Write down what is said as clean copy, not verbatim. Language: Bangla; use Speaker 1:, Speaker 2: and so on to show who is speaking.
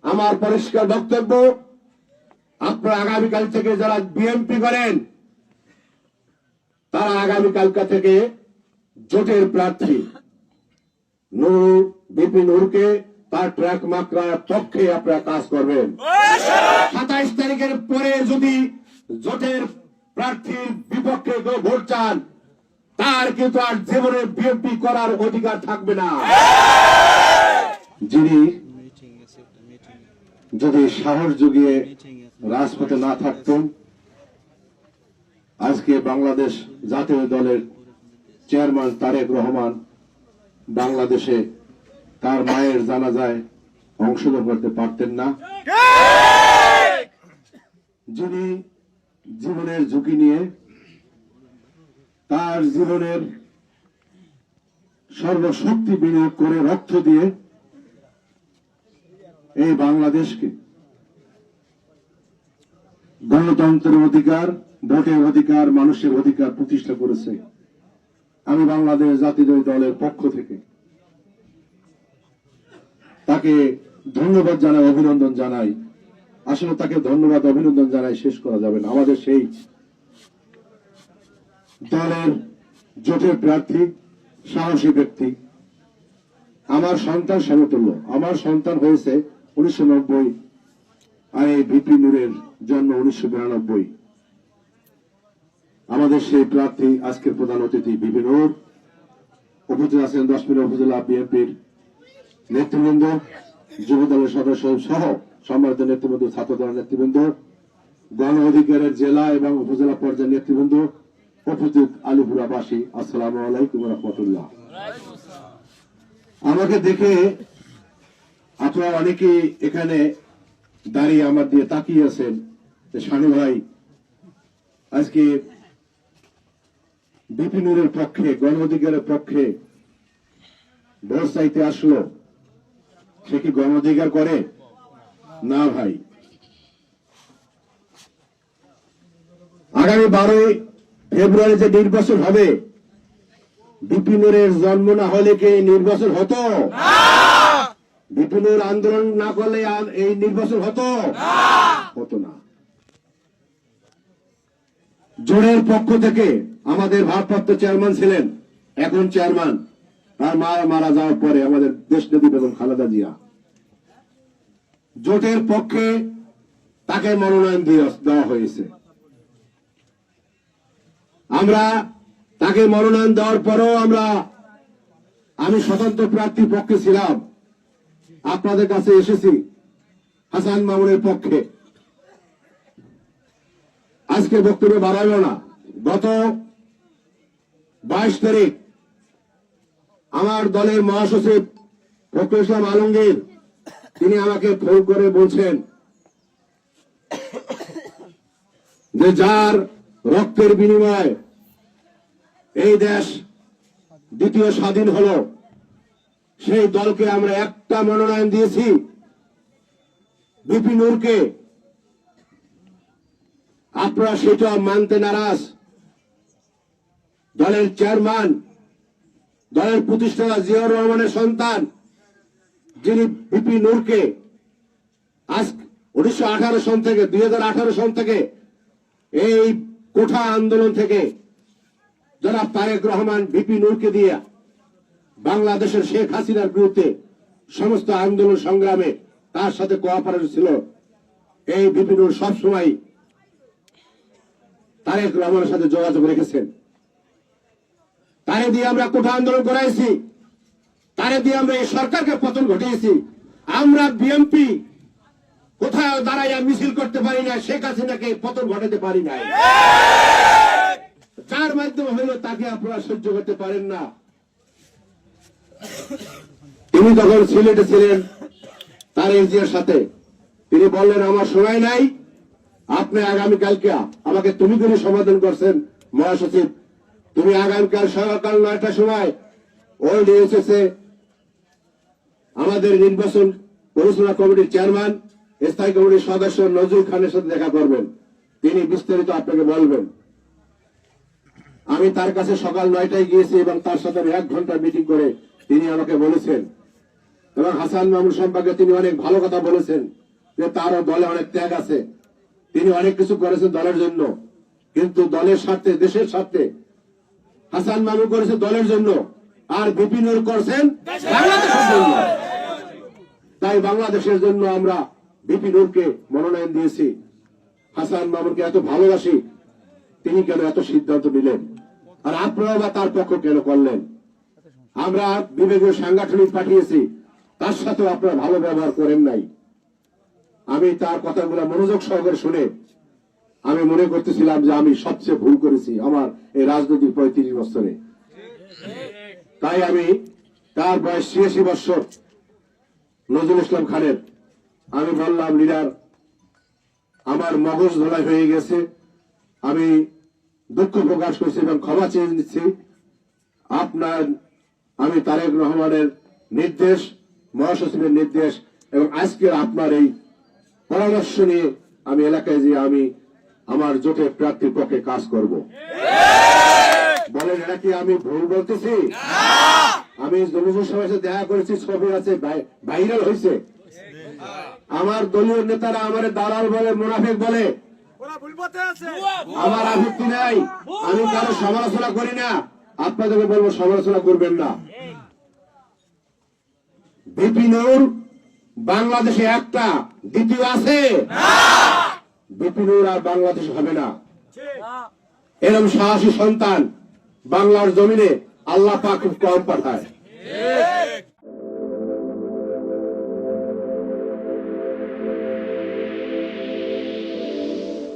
Speaker 1: আমার পরিষ্কার বক্তব্য, আপনারা আগামীকাল থেকে যারা বিএনপি করেন তারা আগামীকালকা থেকে জোটের প্রার্থী নূর বিপি নূরকে তার ট্র্যাক মাকড়ার পক্ষে আপনারা কাজ করবেন। 27 তারিখের পরে যদি জোটের প্রার্থীর বিপক্ষে কেউ ভোট চান তার কিন্তু আর জীবনে বিএনপি করার অধিকার থাকবে না। যিনি যদি সাহস জুগিয়ে রাজপথে না থাকতেন আজকে বাংলাদেশ জাতীয় দলের চেয়ারম্যান তারেক রহমান বাংলাদেশে তার মায়ের জানাজায় অংশগ্রহণ করতে পারতেন না। যিনি জীবনের ঝুঁকি নিয়ে তার জীবনের সর্বশক্তি বিনিয়োগ করে রক্ত দিয়ে এই বাংলাদেশকে গণতন্ত্রের অধিকার, ভোটের অধিকার, মানুষের অধিকার প্রতিষ্ঠা করেছে। আমি বাংলাদেশ জাতীয় দলের পক্ষ থেকে তাকে ধন্যবাদ জানাই, অভিনন্দন জানাই। আসলে তাকে ধন্যবাদ অভিনন্দন জানাই শেষ করা যাবে না। আমাদের সেই দলের জোটের প্রার্থী সাহসী ব্যক্তি, আমার সন্তান সমতুল্য। আমার সন্তান হয়েছে 1990 আর এই ভিপি নূরের জন্ম 1992। আমাদের সেই প্রার্থী আজকের প্রধান অতিথি ভিপি নূর, উপজেলা আছেন 10 মিনিট উপজেলা বিএনপির নেতৃবৃন্দ, যুব দলের সদস্য সহ সম্মানিত নেতৃবৃন্দ, ছাত্র দলের নেতৃবৃন্দ, গণ অধিকারের জেলা এবং উপজেলা পর্যায়ের নেতৃবৃন্দ, উপস্থিত আলিপুরাবাসী, আসসালামু আলাইকুম রহমতুল্লাহ। আমাকে দেখে আপনারা অনেকে এখানে দাঁড়িয়ে আমার দিয়ে তাকিয়ে আছেন শানু ভাই আজকে ভিপি নূরের পক্ষে, গণ অধিকারের পক্ষে ভোট চাইতে আসলো। সে কি গণ অধিকার করে? না ভাই। আগামী 12 ফেব্রুয়ারি যে নির্বাচন হবে, ভিপি নূরের জন্ম না হলে কি নির্বাচন হতো? ভিপি নূর আন্দোলন না করলে এই নির্বাচন হতো? হতো না। জোটের পক্ষ থেকে আমাদের ভারপ্রাপ্ত চেয়ারম্যান ছিলেন, এখন চেয়ারম্যান, তার মা মারা যাওয়ার পরে আমাদের দেশনেত্রী বেগম খালেদা জিয়া, জোটের পক্ষে তাকে মনোনয়ন দেওয়া হয়েছে। আমরা তাকে মনোনয়ন দেওয়ার পরও আমি স্বতন্ত্র প্রার্থীর পক্ষে ছিলাম, আপনাদের কাছে এসেছি হাসান মামুনের পক্ষে। আজকে বক্তব্য বাড়াইল না। গত 22 তারিখ আমার দলের মহাসচিব ফখরুল ইসলাম আলমগীর তিনি আমাকে ফোন করে বলছেন যে যার রক্তের বিনিময়ে এই দেশ দ্বিতীয় স্বাধীন হলো, সেই দলকে আমরা একটা মনোনয়ন দিয়েছি, ভিপি নূরকে। আপনারা সেটা মানতে নারাজ। দলের চেয়ারম্যান, দলের প্রতিষ্ঠাতা জিয়াউর রহমানের সন্তান যিনি ভিপি নূরকে আজ 1918 সন থেকে 2018 সন থেকে এই কোঠা আন্দোলন থেকে যারা তারেক রহমান ভিপি নূরকে দিয়ে বাংলাদেশের শেখ হাসিনার বিরুদ্ধে সমস্ত আন্দোলন সংগ্রামে তার সাথে কোঅপারেট ছিল, এই ভিপি নূর সবসময় তারেক রহমানের সাথে যোগাযোগ রেখেছেন। তারে দিয়ে আমরা কোঠা আন্দোলন করাইছি, তারে দিয়ে আমরা এই সরকারকে পতন ঘটিয়েছি। আমরা বিএনপি কোথাও দাঁড়াইয়া মিছিল করতে পারি না, শেখ হাসিনাকে পতন ঘটাতে পারি নাই। যার মাধ্যমে হইল তাকে আপনারা সহ্য করতে পারেন না। তিনি তখন সিলেটে ছিলেন তারেক জিয়ার সাথে। তিনি বললেন আমার সময় নাই, আপনি আগামীকালকে আমাকে তুমি করে সমাধান করছেন মহাসচিব, তুমি আগামীকাল সকাল 9টার সময় ওল্ড ইউএসএসে আমাদের নির্বাচন পরিচালনা কমিটির চেয়ারম্যান, স্থায়ী কমিটির সদস্য নজরুল খানের সাথে দেখা করবেন, তিনি বিস্তারিত আপনাকে বলবেন। আমি তার কাছে সকাল 9টায় গিয়েছি এবং তার সাথে 1 ঘন্টা মিটিং করে তিনি আমাকে বলেছেন এবং হাসান মাহমুদ সম্পর্কে তিনি অনেক ভালো কথা বলেছেন যে তারও দলে অনেক ত্যাগ আছে, তিনি অনেক কিছু করেছেন দলের জন্য, কিন্তু দলের স্বার্থে, দেশের স্বার্থে হাসান মাহমুদ করেছে দলের জন্য, আর বিপিন নূর করছেন বাংলাদেশের জন্য। তাই বাংলাদেশের জন্য আমরা বিপিন নূরকে মনোনয়ন দিয়েছি। হাসান মাহমুদকে এত ভালোবাসি, তিনি কেন এত সিদ্ধান্ত নিলেন, আর আপনারা বা তার পক্ষ কেন করলেন? আমরা বিবেকীয় সাংগঠনিক পাঠিয়েছি, তার সাথে আপনারা ভালো ব্যবহার করেন নাই। আমি তার কথাগুলো মনোযোগ সহকারে শুনে আমি মনে করতেছিলাম যে আমি সবচেয়ে ভুল করেছি আমার এই রাজনৈতিক 35 বছরে। তাই আমি তার বয়স 86 বছর নজরুল ইসলাম খানের আমি বললাম, লিডার আমার মগজ ধোলাই হয়ে গেছে, আমি দুঃখ প্রকাশ করছি এবং ক্ষমা চেয়ে নিচ্ছি। আপনার আমি তারেক রহমানের নির্দেশ, মহাসচিবের নির্দেশ এবং আজকের আপনার এই পরামর্শ নিয়ে আমি এলাকায় যে আমি আমার জোটের প্রার্থীর পক্ষে কাজ করব। বলেন এটা কি আমি ভুল বলতেছি? আমি জমিজুর সভায় দেখা করেছি, ছবি আছে, ভাইরাল হয়েছে। আমার দলীয় নেতারা আমার দালাল বলে, মুনাফিক বলে, আমার আপত্তি নাই, আমি কারো সমালোচনা করি না, আপনাদেরকে বলবো সমালোচনা করবেন না। বিপিন নূর বাংলাদেশে একটা, দ্বিতীয় আছে, বিপিন নূর আর বাংলাদেশে হবে না। এরকম সাহসী সন্তান বাংলার জমিনে আল্লাহ পাক খুব কম পাঠায়।